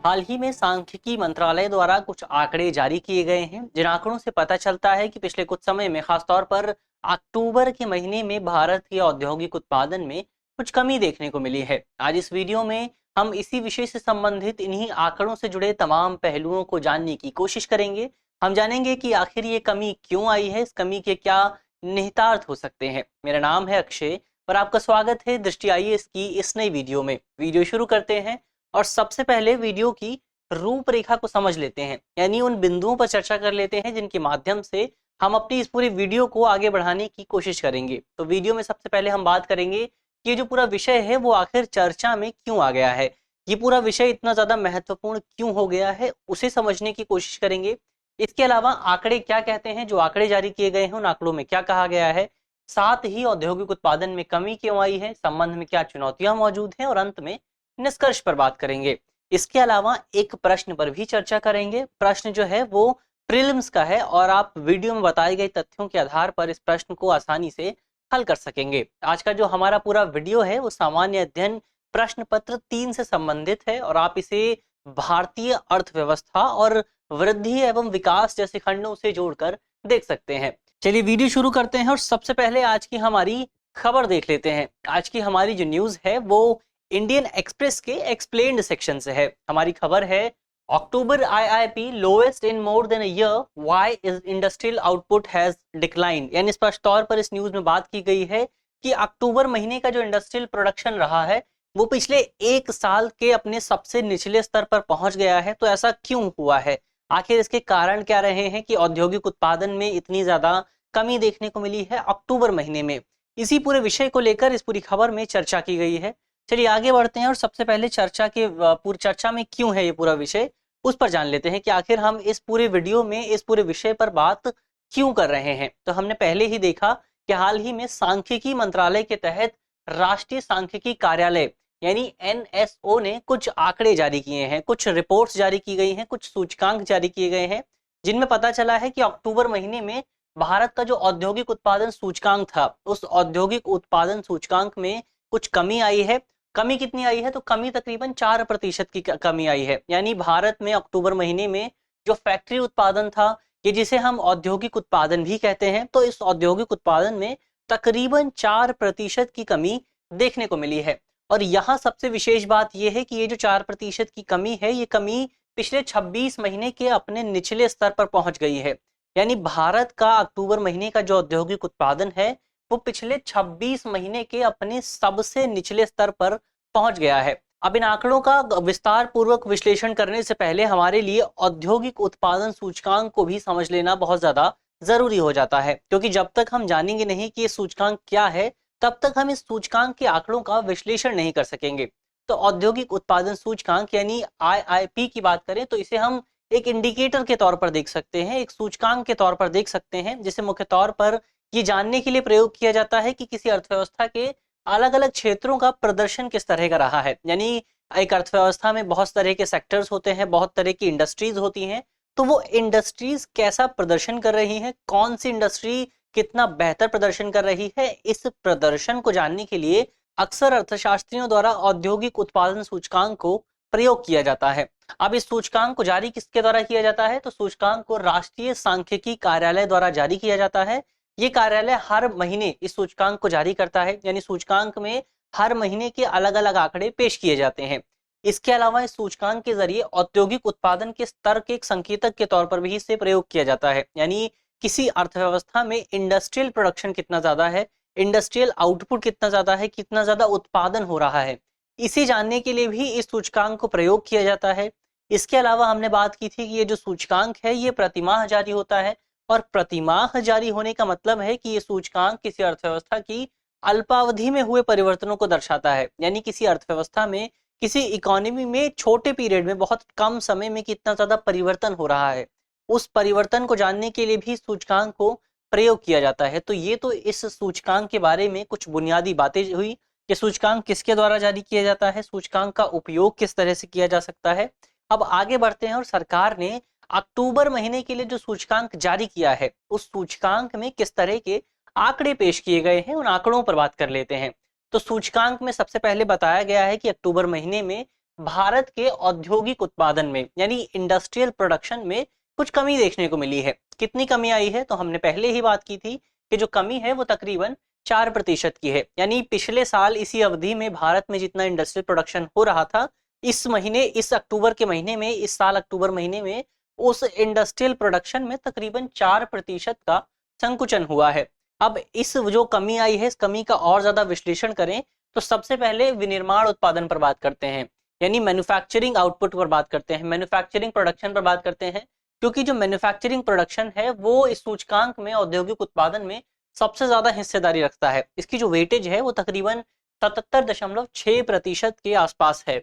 हाल ही में सांख्यिकी मंत्रालय द्वारा कुछ आंकड़े जारी किए गए हैं, जिन आंकड़ों से पता चलता है कि पिछले कुछ समय में खासतौर पर अक्टूबर के महीने में भारत के औद्योगिक उत्पादन में कुछ कमी देखने को मिली है। आज इस वीडियो में हम इसी विषय से संबंधित इन्हीं आंकड़ों से जुड़े तमाम पहलुओं को जानने की कोशिश करेंगे। हम जानेंगे कि आखिर ये कमी क्यों आई है, इस कमी के क्या निहितार्थ हो सकते हैं। मेरा नाम है अक्षय और आपका स्वागत है दृष्टि आईएएस की इस नई वीडियो में। वीडियो शुरू करते हैं और सबसे पहले वीडियो की रूपरेखा को समझ लेते हैं, यानी उन बिंदुओं पर चर्चा कर लेते हैं जिनके माध्यम से हम अपनी इस पूरी वीडियो को आगे बढ़ाने की कोशिश करेंगे। तो वीडियो में सबसे पहले हम बात करेंगे कि ये जो पूरा विषय है वो आखिर चर्चा में क्यों आ गया है, ये पूरा विषय इतना ज्यादा महत्वपूर्ण क्यों हो गया है, उसे समझने की कोशिश करेंगे। इसके अलावा आंकड़े क्या कहते हैं, जो आंकड़े जारी किए गए हैं उन आंकड़ों में क्या कहा गया है, साथ ही औद्योगिक उत्पादन में कमी क्यों आई है, संबंध में क्या चुनौतियां मौजूद हैं और अंत में निष्कर्ष पर बात करेंगे। इसके अलावा एक प्रश्न पर भी चर्चा करेंगे। प्रश्न जो है वो प्रीलिम्स का है और आप वीडियो में बताए गए तथ्यों के आधार पर इस प्रश्न को आसानी से हल कर सकेंगे। आज का जो हमारा पूरा वीडियो है वो सामान्य अध्ययन प्रश्न पत्र 3 से संबंधित है और आप इसे भारतीय अर्थव्यवस्था और वृद्धि एवं विकास जैसे खंडों से जोड़कर देख सकते हैं। चलिए वीडियो शुरू करते हैं और सबसे पहले आज की हमारी खबर देख लेते हैं। आज की हमारी जो न्यूज है वो इंडियन एक्सप्रेस के एक्सप्लेन्ड सेक्शन से है। हमारी खबर है October IIP lowest in more than a year, why is industrial output has decline. यानी स्पष्ट तौर पर इस न्यूज में बात की गई है कि अक्टूबर महीने का जो इंडस्ट्रियल प्रोडक्शन रहा है वो पिछले एक साल के अपने सबसे निचले स्तर पर पहुंच गया है। तो ऐसा क्यों हुआ है, आखिर इसके कारण क्या रहे हैं कि औद्योगिक उत्पादन में इतनी ज्यादा कमी देखने को मिली है अक्टूबर महीने में। इसी पूरे विषय को लेकर इस पूरी खबर में चर्चा की गई है। चलिए आगे बढ़ते हैं और सबसे पहले पूरी चर्चा में क्यों है ये पूरा विषय, उस पर जान लेते हैं कि आखिर हम इस पूरे वीडियो में इस पूरे विषय पर बात क्यों कर रहे हैं। तो हमने पहले ही देखा कि हाल ही में सांख्यिकी मंत्रालय के तहत राष्ट्रीय सांख्यिकी कार्यालय यानी एनएसओ ने कुछ आंकड़े जारी किए हैं, कुछ रिपोर्ट्स जारी की गई हैं, कुछ सूचकांक जारी किए गए हैं, जिनमें पता चला है कि अक्टूबर महीने में भारत का जो औद्योगिक उत्पादन सूचकांक था उस औद्योगिक उत्पादन सूचकांक में कुछ कमी आई है। कमी कितनी आई है, तो कमी तकरीबन 4% की कमी आई है। यानी भारत में अक्टूबर महीने में जो फैक्ट्री उत्पादन था, ये जिसे हम औद्योगिक उत्पादन भी कहते हैं, तो इस औद्योगिक उत्पादन में तकरीबन 4% की कमी देखने को मिली है। और यहाँ सबसे विशेष बात यह है कि ये जो 4% की कमी है, ये कमी पिछले 26 महीने के अपने निचले स्तर पर पहुंच गई है। यानी भारत का अक्टूबर महीने का जो औद्योगिक उत्पादन है वो पिछले 26 महीने के अपने सबसे निचले स्तर पर पहुंच गया है। अब इन आंकड़ों का विस्तार पूर्वक विश्लेषण करने से पहले हमारे लिए औद्योगिक उत्पादन सूचकांक को भी समझ लेना बहुत ज्यादा जरूरी हो जाता है, क्योंकि जब तक हम जानेंगे नहीं कि ये सूचकांक क्या है तब तक हम इस सूचकांक के आंकड़ों का विश्लेषण नहीं कर सकेंगे। तो औद्योगिक उत्पादन सूचकांक यानी आईआईपी की बात करें तो इसे हम एक इंडिकेटर के तौर पर देख सकते हैं, एक सूचकांक के तौर पर देख सकते हैं, जिसे मुख्य तौर पर ये जानने के लिए प्रयोग किया जाता है कि किसी अर्थव्यवस्था के अलग अलग क्षेत्रों का प्रदर्शन किस तरह का रहा है। यानी एक अर्थव्यवस्था में बहुत तरह के सेक्टर्स होते हैं, बहुत तरह की इंडस्ट्रीज होती हैं, तो वो इंडस्ट्रीज कैसा प्रदर्शन कर रही हैं, कौन सी इंडस्ट्री कितना बेहतर प्रदर्शन कर रही है, इस प्रदर्शन को जानने के लिए अक्सर अर्थशास्त्रियों द्वारा औद्योगिक उत्पादन सूचकांक को प्रयोग किया जाता है। अब इस सूचकांक को जारी किसके द्वारा किया जाता है, तो सूचकांक को राष्ट्रीय सांख्यिकी कार्यालय द्वारा जारी किया जाता है। ये कार्यालय हर महीने इस सूचकांक को जारी करता है, यानी सूचकांक में हर महीने के अलग अलग आंकड़े पेश किए जाते हैं। इसके अलावा इस सूचकांक के जरिए औद्योगिक उत्पादन के स्तर के एक संकेतक के तौर पर भी इसे प्रयोग किया जाता है। यानी किसी अर्थव्यवस्था में इंडस्ट्रियल प्रोडक्शन कितना ज्यादा है, इंडस्ट्रियल आउटपुट कितना ज्यादा है, कितना ज्यादा उत्पादन हो रहा है, इसे जानने के लिए भी इस सूचकांक को प्रयोग किया जाता है। इसके अलावा हमने बात की थी कि ये जो सूचकांक है ये प्रतिमाह जारी होता है, और प्रतिमाह जारी होने का मतलब है कि ये सूचकांक किसी अर्थव्यवस्था की अल्पावधि में हुए परिवर्तनों को दर्शाता है। यानी किसी अर्थव्यवस्था में, किसी इकोनॉमी में छोटे पीरियड में, बहुत कम समय में कितना ज्यादा परिवर्तन हो रहा है, उस परिवर्तन को जानने के लिए भी सूचकांक को प्रयोग किया जाता है। तो ये तो इस सूचकांक के बारे में कुछ बुनियादी बातें हुई कि सूचकांक किसके द्वारा जारी किया जाता है, सूचकांक का उपयोग किस तरह से किया जा सकता है। अब आगे बढ़ते हैं और सरकार ने अक्टूबर महीने के लिए जो सूचकांक जारी किया है उस सूचकांक में किस तरह के आंकड़े पेश किए गए हैं, उन आंकड़ों पर बात कर लेते हैं। तो सूचकांक में सबसे पहले बताया गया है कि अक्टूबर महीने में भारत के औद्योगिक उत्पादन में यानी इंडस्ट्रियल प्रोडक्शन में कुछ कमी देखने को मिली है। कितनी कमी आई है, तो हमने पहले ही बात की थी कि जो कमी है वो तकरीबन 4% की है। यानी पिछले साल इसी अवधि में भारत में जितना इंडस्ट्रियल प्रोडक्शन हो रहा था, इस महीने, इस अक्टूबर के महीने में, इस साल अक्टूबर महीने में उस इंडस्ट्रियल प्रोडक्शन में तकरीबन 4% का संकुचन हुआ है। अब इस जो कमी आई है, इस कमी का और ज्यादा विश्लेषण करें तो सबसे पहले विनिर्माण उत्पादन पर बात करते हैं, यानी मैन्युफैक्चरिंग आउटपुट पर बात करते हैं, मैन्युफैक्चरिंग प्रोडक्शन पर बात करते हैं। क्योंकि जो मैन्युफैक्चरिंग प्रोडक्शन है वो इस सूचकांक में, औद्योगिक उत्पादन में सबसे ज्यादा हिस्सेदारी रखता है। इसकी जो वेटेज है वो तकरीबन 77.6% के आसपास है।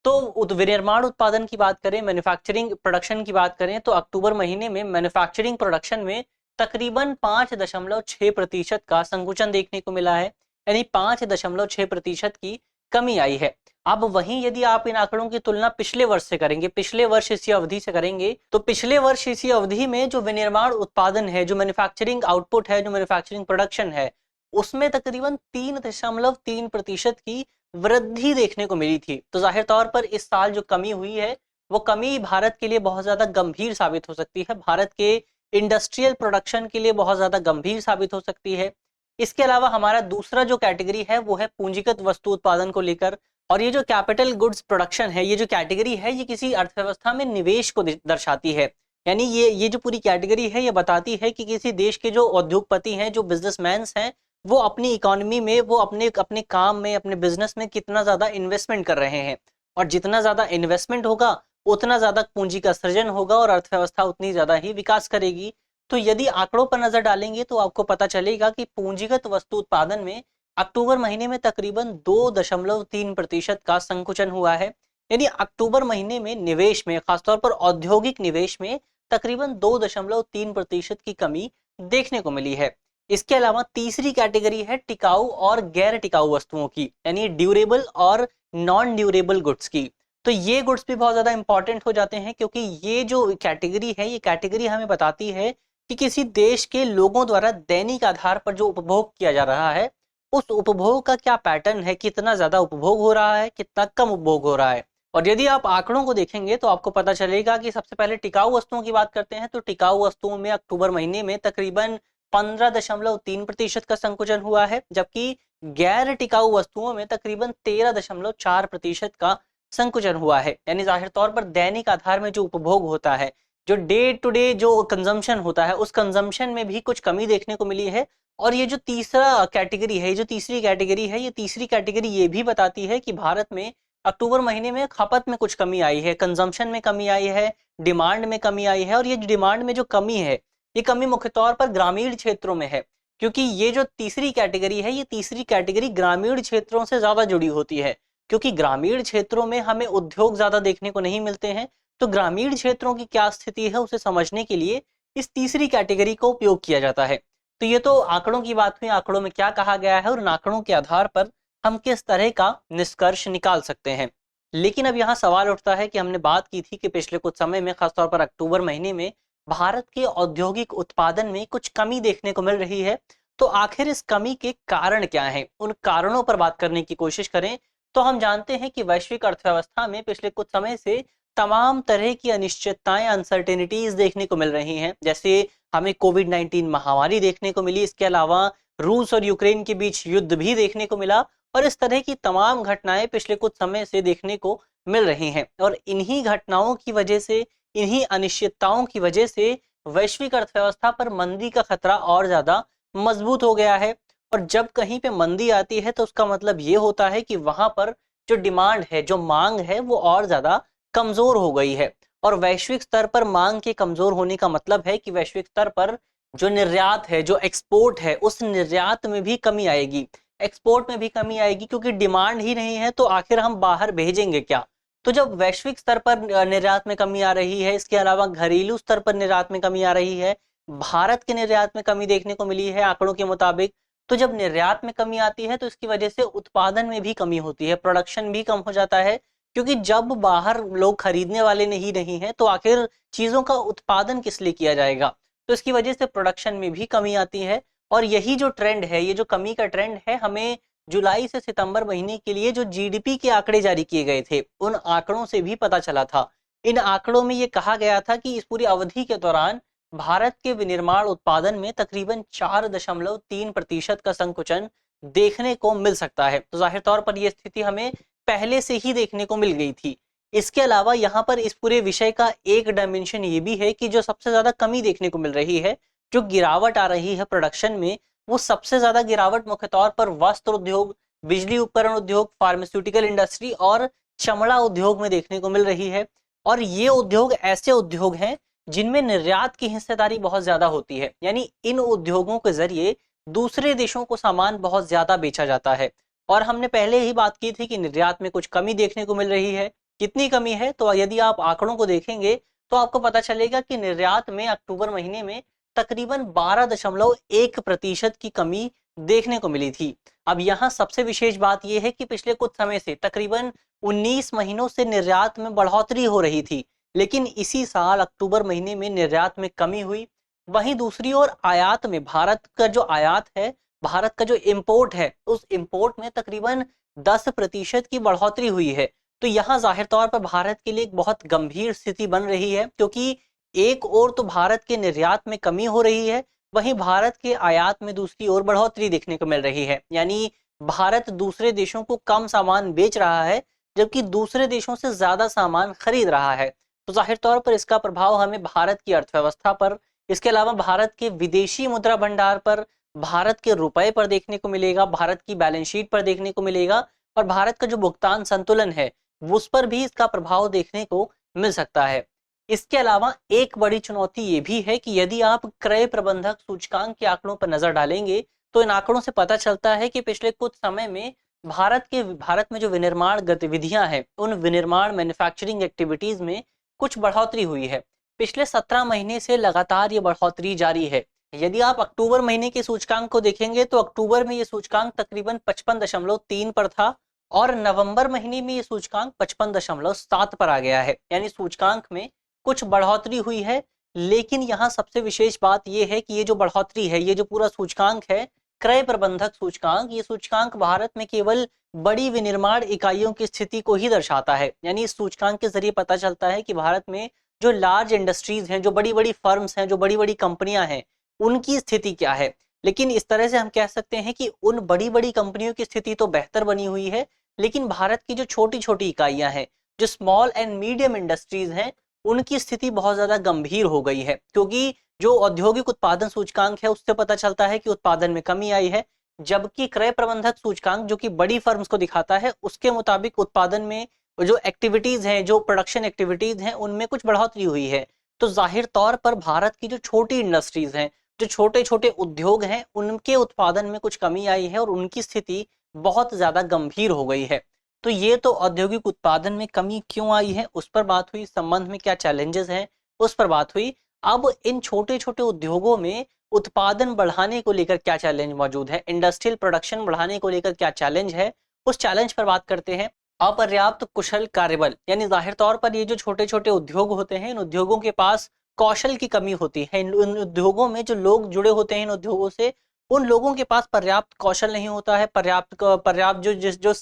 तो विनिर्माण उत्पादन की बात करें, मैन्युफैक्चरिंग प्रोडक्शन की बात करें, तो अक्टूबर महीने में मैन्युफैक्चरिंग प्रोडक्शन में तकरीबन 5.6% का संकुचन देखने को मिला है, यानी 5.6% की कमी आई है। अब वहीं यदि आप इन आंकड़ों की तुलना पिछले वर्ष से करेंगे, पिछले वर्ष इसी अवधि से करेंगे, तो पिछले वर्ष इसी अवधि में जो विनिर्माण उत्पादन है, जो मैन्युफैक्चरिंग आउटपुट है, जो मैन्युफैक्चरिंग प्रोडक्शन है, उसमें तकरीबन 3.3% की वृद्धि देखने को मिली थी। तो जाहिर तौर पर इस साल जो कमी हुई है वो कमी भारत के लिए बहुत ज्यादा गंभीर साबित हो सकती है, भारत के इंडस्ट्रियल प्रोडक्शन के लिए बहुत ज्यादा गंभीर साबित हो सकती है। इसके अलावा हमारा दूसरा जो कैटेगरी है वो है पूंजीगत वस्तु उत्पादन को लेकर। और ये जो कैपिटल गुड्स प्रोडक्शन है, ये जो कैटेगरी है, ये किसी अर्थव्यवस्था में निवेश को दर्शाती है। यानी ये जो पूरी कैटेगरी है ये बताती है कि किसी देश के जो उद्योगपति हैं, जो बिजनेसमैन हैं, वो अपनी इकोनॉमी में, वो अपने अपने काम में, अपने बिजनेस में कितना ज्यादा इन्वेस्टमेंट कर रहे हैं। और जितना ज्यादा इन्वेस्टमेंट होगा उतना ज्यादा पूंजी का सृजन होगा और अर्थव्यवस्था उतनी ज्यादा ही विकास करेगी। तो यदि आंकड़ों पर नजर डालेंगे तो आपको पता चलेगा कि पूंजीगत वस्तु उत्पादन में अक्टूबर महीने में तकरीबन 2.3% का संकुचन हुआ है। यानी अक्टूबर महीने में निवेश में, खासतौर पर औद्योगिक निवेश में तकरीबन 2.3% की कमी देखने को मिली है। इसके अलावा तीसरी कैटेगरी है टिकाऊ और गैर टिकाऊ वस्तुओं की, यानी ड्यूरेबल और नॉन ड्यूरेबल गुड्स की। तो ये गुड्स भी बहुत ज्यादा इंपॉर्टेंट हो जाते हैं, क्योंकि ये जो कैटेगरी है, ये कैटेगरी हमें बताती है कि किसी देश के लोगों द्वारा दैनिक आधार पर जो उपभोग किया जा रहा है, उस उपभोग का क्या पैटर्न है, कितना ज्यादा उपभोग हो रहा है, कितना कम उपभोग हो रहा है। और यदि आप आंकड़ों को देखेंगे तो आपको पता चलेगा कि सबसे पहले टिकाऊ वस्तुओं की बात करते हैं, तो टिकाऊ वस्तुओं में अक्टूबर महीने में तकरीबन 15.3% का संकुचन हुआ है, जबकि गैर टिकाऊ वस्तुओं में तकरीबन 13.4% का संकुचन हुआ है। यानी जाहिर तौर पर दैनिक आधार में जो उपभोग होता है, जो डे टू डे जो कंजम्पशन होता है, उस कंजम्पशन में भी कुछ कमी देखने को मिली है। और ये जो तीसरा कैटेगरी है, जो तीसरी कैटेगरी है, ये तीसरी कैटेगरी ये भी बताती है कि भारत में अक्टूबर महीने में खपत में कुछ कमी आई है, कंजम्पशन में कमी आई है, डिमांड में कमी आई है। और ये डिमांड में जो कमी है, ये कमी मुख्य तौर पर ग्रामीण क्षेत्रों में है, क्योंकि ये जो तीसरी कैटेगरी है, ये तीसरी कैटेगरी ग्रामीण क्षेत्रों से ज्यादा जुड़ी होती है, क्योंकि ग्रामीण क्षेत्रों में हमें उद्योग ज्यादा देखने को नहीं मिलते हैं। तो ग्रामीण क्षेत्रों की क्या स्थिति है उसे समझने के लिए इस तीसरी कैटेगरी का उपयोग किया जाता है। तो ये तो आंकड़ों की बात हुई, आंकड़ों में क्या कहा गया है और उन आंकड़ों के आधार पर हम किस तरह का निष्कर्ष निकाल सकते हैं। लेकिन अब यहाँ सवाल उठता है कि हमने बात की थी कि पिछले कुछ समय में, खासतौर पर अक्टूबर महीने में, भारत के औद्योगिक उत्पादन में कुछ कमी देखने को मिल रही है। तो आखिर इस कमी के कारण क्या हैं, उन कारणों पर बात करने की कोशिश करें तो हम जानते हैं कि वैश्विक अर्थव्यवस्था में पिछले कुछ समय से तमाम तरह की अनिश्चितताएं, अनसर्टेनिटीज देखने को मिल रही हैं। जैसे हमें कोविड-19 महामारी देखने को मिली, इसके अलावा रूस और यूक्रेन के बीच युद्ध भी देखने को मिला। और इस तरह की तमाम घटनाएं पिछले कुछ समय से देखने को मिल रही हैं। और इन्हीं घटनाओं की वजह से, इन्हीं अनिश्चितताओं की वजह से वैश्विक अर्थव्यवस्था पर मंदी का खतरा और ज्यादा मजबूत हो गया है। और जब कहीं पे मंदी आती है तो उसका मतलब ये होता है कि वहां पर जो डिमांड है, जो मांग है, वो और ज्यादा कमजोर हो गई है। और वैश्विक स्तर पर मांग के कमजोर होने का मतलब है कि वैश्विक स्तर पर जो निर्यात है, जो एक्सपोर्ट है, उस निर्यात में भी कमी आएगी, एक्सपोर्ट में भी कमी आएगी, क्योंकि डिमांड ही नहीं है तो आखिर हम बाहर भेजेंगे क्या। तो जब वैश्विक स्तर पर निर्यात में कमी आ रही है, इसके अलावा घरेलू स्तर पर निर्यात में कमी आ रही है, भारत के निर्यात में कमी देखने को मिली है आंकड़ों के मुताबिक। तो जब निर्यात में कमी आती है तो इसकी वजह से उत्पादन में भी कमी होती है, प्रोडक्शन भी कम हो जाता है, क्योंकि जब बाहर लोग खरीदने वाले नहीं हैं तो आखिर चीजों का उत्पादन किस लिए किया जाएगा। तो इसकी वजह से प्रोडक्शन में भी कमी आती है। और यही जो ट्रेंड है, ये जो कमी का ट्रेंड है, हमें जुलाई से सितंबर महीने के लिए जो जीडीपी के आंकड़े जारी किए गए थे, उन आंकड़ों से भी पता चला था। इन आंकड़ों में ये कहा गया था कि इस पूरी अवधि के दौरान भारत के विनिर्माण उत्पादन में तकरीबन 4.3% का संकुचन देखने को मिल सकता है। तो जाहिर तौर पर यह स्थिति हमें पहले से ही देखने को मिल गई थी। इसके अलावा यहाँ पर इस पूरे विषय का एक डायमेंशन ये भी है कि जो सबसे ज्यादा कमी देखने को मिल रही है, जो गिरावट आ रही है प्रोडक्शन में, वो सबसे ज्यादा गिरावट मुख्य तौर पर वस्त्र उद्योग, बिजली उपकरण उद्योग, फार्मास्यूटिकल इंडस्ट्री और चमड़ा उद्योग में देखने को मिल रही है। और ये उद्योग ऐसे उद्योग हैं जिनमें निर्यात की हिस्सेदारी बहुत ज्यादा होती है, यानी इन उद्योगों के जरिए दूसरे देशों को सामान बहुत ज्यादा बेचा जाता है। और हमने पहले ही बात की थी कि निर्यात में कुछ कमी देखने को मिल रही है। कितनी कमी है, तो यदि आप आंकड़ों को देखेंगे तो आपको पता चलेगा कि निर्यात में अक्टूबर महीने में तकरीबन 12.1% की कमी देखने को मिली थी। अब यहाँ सबसे विशेष बात यह है कि पिछले कुछ समय से तकरीबन 19 महीनों से निर्यात में बढ़ोतरी हो रही थी, लेकिन इसी साल अक्टूबर महीने में निर्यात में कमी हुई। वहीं दूसरी ओर आयात में भारत का जो आयात है, भारत का जो इंपोर्ट है, उस इंपोर्ट में तकरीबन 10% की बढ़ोतरी हुई है। तो यहाँ जाहिर तौर पर भारत के लिए एक बहुत गंभीर स्थिति बन रही है, क्योंकि एक ओर तो भारत के निर्यात में कमी हो रही है, वहीं भारत के आयात में दूसरी ओर बढ़ोतरी देखने को मिल रही है। यानी भारत दूसरे देशों को कम सामान बेच रहा है, जबकि दूसरे देशों से ज्यादा सामान खरीद रहा है। तो जाहिर तौर पर इसका प्रभाव हमें भारत की अर्थव्यवस्था पर, इसके अलावा भारत के विदेशी मुद्रा भंडार पर, भारत के रुपए पर देखने को मिलेगा, भारत की बैलेंस शीट पर देखने को मिलेगा, और भारत का जो भुगतान संतुलन है उस पर भी इसका प्रभाव देखने को मिल सकता है। इसके अलावा एक बड़ी चुनौती ये भी है कि यदि आप क्रय प्रबंधक सूचकांक के आंकड़ों पर नजर डालेंगे तो इन आंकड़ों से पता चलता है कि पिछले कुछ समय में भारत में जो विनिर्माण गतिविधियां हैं, उन विनिर्माण मैन्युफैक्चरिंग एक्टिविटीज में कुछ बढ़ोतरी हुई है। पिछले 17 महीने से लगातार ये बढ़ोतरी जारी है। यदि आप अक्टूबर महीने के सूचकांक को देखेंगे तो अक्टूबर में ये सूचकांक तकरीबन 55.3 पर था, और नवंबर महीने में ये सूचकांक 55.7 पर आ गया है। यानी सूचकांक में कुछ बढ़ोतरी हुई है। लेकिन यहाँ सबसे विशेष बात यह है कि ये जो बढ़ोतरी है, ये जो पूरा सूचकांक है, क्रय प्रबंधक सूचकांक, ये सूचकांक भारत में केवल बड़ी विनिर्माण इकाइयों की स्थिति को ही दर्शाता है। यानी इस सूचकांक के जरिए पता चलता है कि भारत में जो लार्ज इंडस्ट्रीज हैं, जो बड़ी बड़ी फर्म्स हैं, जो बड़ी बड़ी कंपनियां हैं, उनकी स्थिति क्या है। लेकिन इस तरह से हम कह सकते हैं कि उन बड़ी बड़ी कंपनियों की स्थिति तो बेहतर बनी हुई है, लेकिन भारत की जो छोटी छोटी इकाइयां हैं, जो स्मॉल एंड मीडियम इंडस्ट्रीज हैं, उनकी स्थिति बहुत ज्यादा गंभीर हो गई है। क्योंकि जो औद्योगिक उत्पादन सूचकांक है उससे पता चलता है कि उत्पादन में कमी आई है, जबकि क्रय प्रबंधक सूचकांक जो कि बड़ी फर्म्स को दिखाता है, उसके मुताबिक उत्पादन में जो एक्टिविटीज हैं, जो प्रोडक्शन एक्टिविटीज हैं, उनमें कुछ बढ़ोतरी हुई है। तो जाहिर तौर पर भारत की जो छोटी इंडस्ट्रीज हैं, जो छोटे छोटे उद्योग हैं, उनके उत्पादन में कुछ कमी आई है और उनकी स्थिति बहुत ज्यादा गंभीर हो गई है। तो ये तो औद्योगिक उत्पादन में कमी क्यों आई है उस पर बात हुई, संबंध में क्या चैलेंजेस हैं उस पर बात हुई। अब इन छोटे छोटे उद्योगों में उत्पादन बढ़ाने को लेकर क्या चैलेंज मौजूद है, इंडस्ट्रियल प्रोडक्शन बढ़ाने को लेकर क्या चैलेंज है, उस चैलेंज पर बात करते हैं। अपर्याप्त कुशल कार्यबल, यानी जाहिर तौर पर ये जो छोटे छोटे उद्योग होते हैं, इन उद्योगों के पास कौशल की कमी होती है। इन उद्योगों में जो लोग जुड़े होते हैं इन उद्योगों से, उन लोगों के पास पर्याप्त कौशल नहीं होता है, पर्याप्त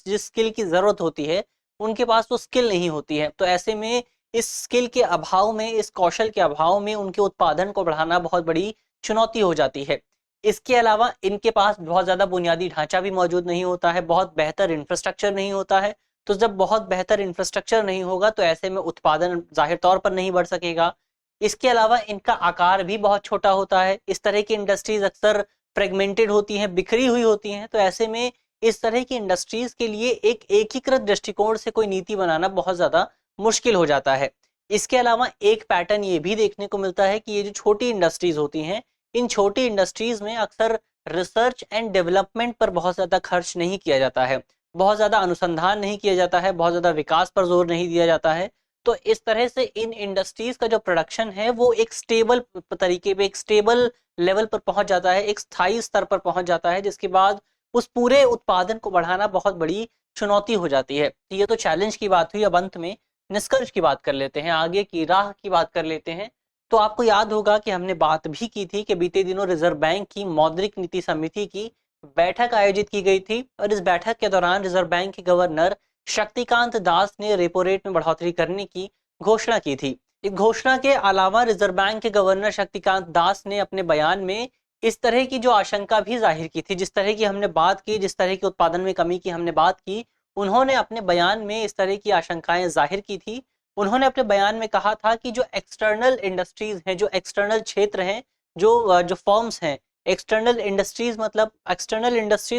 जिस स्किल की जरूरत होती है, उनके पास वो स्किल नहीं होती है। तो ऐसे में इस स्किल के अभाव में, इस कौशल के अभाव में उनके उत्पादन को बढ़ाना बहुत बड़ी चुनौती हो जाती है। इसके अलावा इनके पास बहुत ज्यादा बुनियादी ढांचा भी मौजूद नहीं होता है, बहुत बेहतर इंफ्रास्ट्रक्चर नहीं होता है। तो जब बहुत बेहतर इंफ्रास्ट्रक्चर नहीं होगा तो ऐसे में उत्पादन जाहिर तौर पर नहीं बढ़ सकेगा। इसके अलावा इनका आकार भी बहुत छोटा होता है। इस तरह की इंडस्ट्रीज अक्सर फ्रेगमेंटेड होती हैं, बिखरी हुई होती हैं। तो ऐसे में इस तरह की इंडस्ट्रीज के लिए एक एकीकृत दृष्टिकोण से कोई नीति बनाना बहुत ज्यादा मुश्किल हो जाता है। इसके अलावा एक पैटर्न ये भी देखने को मिलता है कि ये जो छोटी इंडस्ट्रीज होती हैं, इन छोटी इंडस्ट्रीज में अक्सर रिसर्च एंड डेवलपमेंट पर बहुत ज्यादा खर्च नहीं किया जाता है, बहुत ज्यादा अनुसंधान नहीं किया जाता है, बहुत ज्यादा विकास पर जोर नहीं दिया जाता है। तो इस तरह से इन इंडस्ट्रीज का जो प्रोडक्शन है वो एक स्टेबल तरीके पे, एक स्टेबल लेवल पर पहुंच जाता है, एक स्थायी स्तर पर पहुंच जाता है, जिसके बाद उस पूरे उत्पादन को बढ़ाना बहुत बड़ी चुनौती हो जाती है। तो ये तो चैलेंज की बात हुई। अब अंत में निष्कर्ष की बात कर लेते हैं, आगे की राह की बात कर लेते हैं। तो आपको याद होगा कि हमने बात भी की थी कि बीते दिनों रिजर्व बैंक की मौद्रिक नीति समिति की बैठक आयोजित की गई थी और इस बैठक के दौरान रिजर्व बैंक के गवर्नर शक्तिकांत दास ने रेपो रेट में बढ़ोतरी करने की घोषणा की थी। इस घोषणा के अलावा रिजर्व बैंक के गवर्नर शक्तिकांत दास ने अपने बयान में इस तरह की जो आशंका भी जाहिर की थी, जिस तरह की हमने बात की, जिस तरह के उत्पादन में कमी की हमने बात की, उन्होंने अपने बयान में इस तरह की आशंकाएं जाहिर की थी। उन्होंने अपने बयान में कहा था कि जो एक्सटर्नल इंडस्ट्रीज हैं, जो एक्सटर्नल क्षेत्र हैं, जो फर्म्स हैं, एक्सटर्नल इंडस्ट्रीज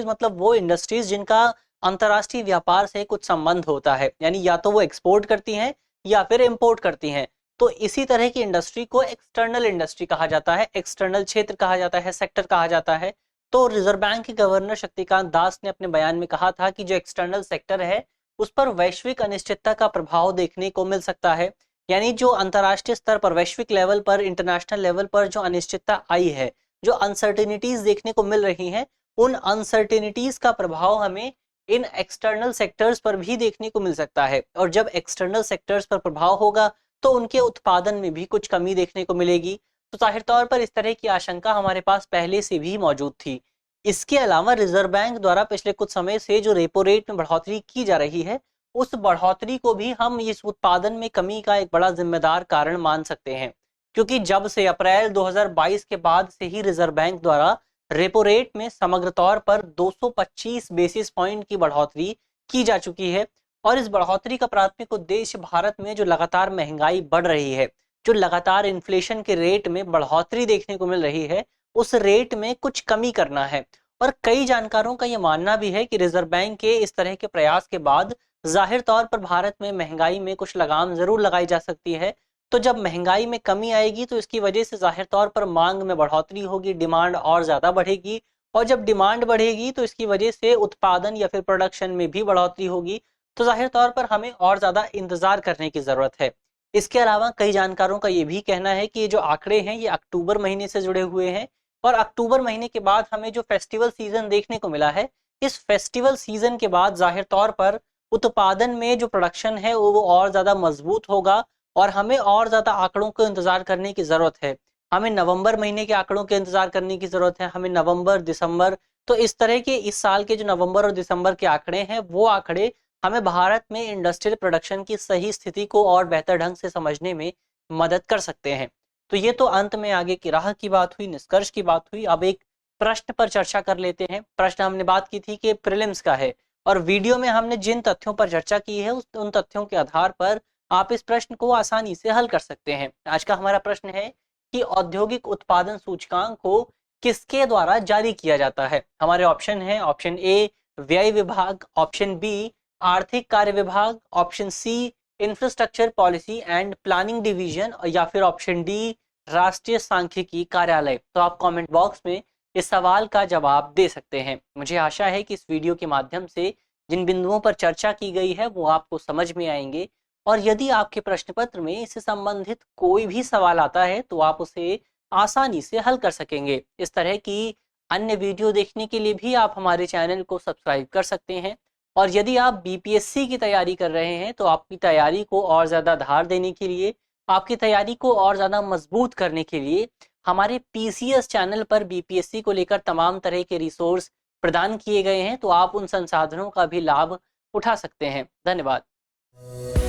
मतलब वो इंडस्ट्रीज जिनका अंतर्राष्ट्रीय व्यापार से कुछ संबंध होता है, यानी या तो वो एक्सपोर्ट करती हैं या फिर इंपोर्ट करती हैं। तो इसी तरह की इंडस्ट्री को एक्सटर्नल इंडस्ट्री कहा जाता है, एक्सटर्नल क्षेत्र कहा जाता है, सेक्टर कहा जाता है। तो रिजर्व बैंक के गवर्नर शक्तिकांत दास ने अपने बयान में कहा था कि जो एक्सटर्नल सेक्टर है उस पर वैश्विक अनिश्चितता का प्रभाव देखने को मिल सकता है। यानी जो अंतर्राष्ट्रीय स्तर पर, वैश्विक लेवल पर, इंटरनेशनल लेवल पर जो अनिश्चितता आई है, जो अनसर्टेनिटीज देखने को मिल रही हैं, उन अनसर्टेनिटीज का प्रभाव हमें इन एक्सटर्नल सेक्टर्स पर भी देखने को मिल सकता है। और जब एक्सटर्नल सेक्टर्स पर प्रभाव होगा तो उनके उत्पादन में भी कुछ कमी देखने को मिलेगी। तो जाहिर तौर पर इस तरह की आशंका हमारे पास पहले से भी मौजूद थी। इसके अलावा रिजर्व बैंक द्वारा पिछले कुछ समय से जो रेपो रेट में बढ़ोतरी की जा रही है, उस बढ़ोतरी को भी हम इस उत्पादन में कमी का एक बड़ा जिम्मेदार कारण मान सकते हैं। क्योंकि जब से अप्रैल 2022 के बाद से ही रिजर्व बैंक द्वारा रेपो रेट में समग्र तौर पर 225 बेसिस पॉइंट की बढ़ोतरी की जा चुकी है। और इस बढ़ोतरी का प्राथमिक उद्देश्य भारत में जो लगातार महंगाई बढ़ रही है, जो लगातार इन्फ्लेशन के रेट में बढ़ोतरी देखने को मिल रही है, उस रेट में कुछ कमी करना है। और कई जानकारों का यह मानना भी है कि रिजर्व बैंक के इस तरह के प्रयास के बाद जाहिर तौर पर भारत में महंगाई में कुछ लगाम जरूर लगाई जा सकती है। तो जब महंगाई में कमी आएगी तो इसकी वजह से जाहिर तौर पर मांग में बढ़ोतरी होगी, डिमांड और ज्यादा बढ़ेगी। और जब डिमांड बढ़ेगी तो इसकी वजह से उत्पादन या फिर प्रोडक्शन में भी बढ़ोतरी होगी। तो जाहिर तौर पर हमें और ज्यादा इंतजार करने की जरूरत है। इसके अलावा कई जानकारों का ये भी कहना है कि ये जो आंकड़े हैं ये अक्टूबर महीने से जुड़े हुए हैं। और अक्टूबर महीने के बाद हमें जो फेस्टिवल सीजन देखने को मिला है, इस फेस्टिवल सीजन के बाद जाहिर तौर पर उत्पादन में जो प्रोडक्शन है वो और ज्यादा मजबूत होगा। और हमें और ज्यादा आंकड़ों को इंतजार करने की जरूरत है। हमें नवंबर महीने के आंकड़ों के इंतजार करने की जरूरत है, हमें नवंबर, दिसंबर। तो इस तरह के इस साल के जो नवंबर और दिसंबर के आंकड़े हैं, वो आंकड़े हमें भारत में इंडस्ट्रियल प्रोडक्शन की सही स्थिति को और बेहतर ढंग से समझने में मदद कर सकते हैं। तो ये तो अंत में आगे की राह की बात हुई, निष्कर्ष की बात हुई। अब एक प्रश्न पर चर्चा कर लेते हैं। प्रश्न हमने बात की थी कि प्रीलिम्स का है, और वीडियो में हमने जिन तथ्यों पर चर्चा की है उन तथ्यों के आधार पर आप इस प्रश्न को आसानी से हल कर सकते हैं। आज का हमारा प्रश्न है कि औद्योगिक उत्पादन सूचकांक को किसके द्वारा जारी किया जाता है। हमारे ऑप्शन है, ऑप्शन ए व्यय विभाग, ऑप्शन बी आर्थिक कार्य विभाग, option C infrastructure policy and planning division, या फिर ऑप्शन डी राष्ट्रीय सांख्यिकी कार्यालय। तो आप कमेंट बॉक्स में इस सवाल का जवाब दे सकते हैं। मुझे आशा है कि इस वीडियो के माध्यम से जिन बिंदुओं पर चर्चा की गई है वो आपको समझ में आएंगे। और यदि आपके प्रश्न पत्र में इससे संबंधित कोई भी सवाल आता है तो आप उसे आसानी से हल कर सकेंगे। इस तरह की अन्य वीडियो देखने के लिए भी आप हमारे चैनल को सब्सक्राइब कर सकते हैं। और यदि आप बीपीएससी की तैयारी कर रहे हैं तो आपकी तैयारी को और ज़्यादा धार देने के लिए, आपकी तैयारी को और ज़्यादा मजबूत करने के लिए हमारे पीसीएस चैनल पर बीपीएससी को लेकर तमाम तरह के रिसोर्स प्रदान किए गए हैं। तो आप उन संसाधनों का भी लाभ उठा सकते हैं। धन्यवाद।